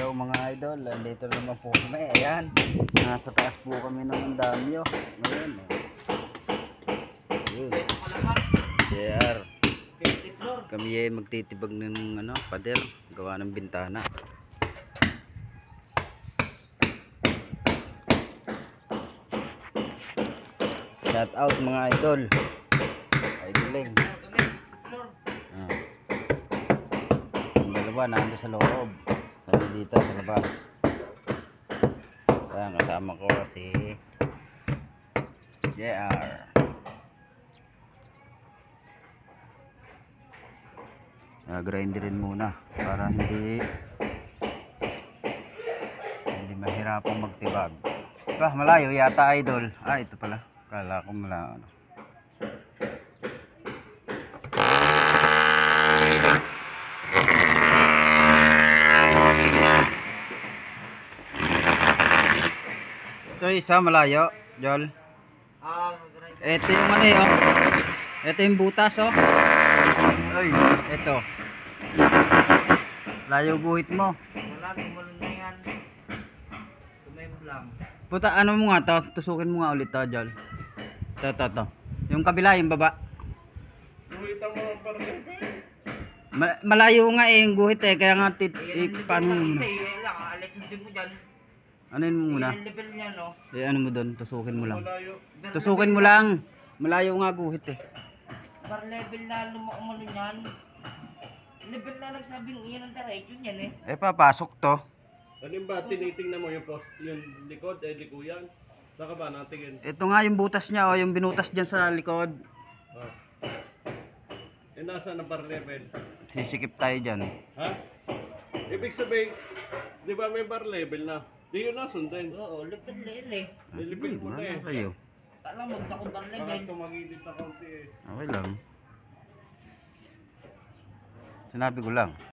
Hello mga idol, dito naman po kami. Ayan, nasa taas po kami ng damyo ngayon. Ayun, JR. Kami ay magtitibag ng pader, gawa ng bintana. Shout out mga idol. Idoling. Ang dalawa nando sa loob. Kami dito sa labas. Ayan, kasama ko si JR. Grinderin muna para hindi mahirapang magtibag. Malayo yata idol. Ito pala. Kala ko malayo. Ito isa malayo, Jol. Ito yung ito yung butas Ay, ito. Layo guhit mo. Wala, tumalon na yan. Tumemp lang. Puta, ano mo nga to? Tusukin mo nga ulit to, Jol. Ito. Yung kabila, yung baba. Guhitan mo ang parang Malayo nga yung guhit kaya nga paano mo muna? Alex, hindi mo dyan. Ano yun mo muna? Yung level niya, no? Ano mo doon? Tusukin mo lang. malayo. Tusukin mo lang. Malayo nga guhit Par level na lumakumano niyan. Level na nagsabing iyan ang diretso niyan papasok to. Ano ba, tinitingnan mo yung post, yung likod, likuyan? Saka ba natingin? Ito nga yung butas niya yung binutas dyan sa likod. Oh. Nasa na par level? Sisikip tayo dyan. Ha? Ibig sabihin, di ba may bar level na? Di yun na sundin. Oo, level Nilipin mo na Kayo. Alam, magdako par Baka level. tumagilid na kaunti Okay lang. Sinabi ko lang.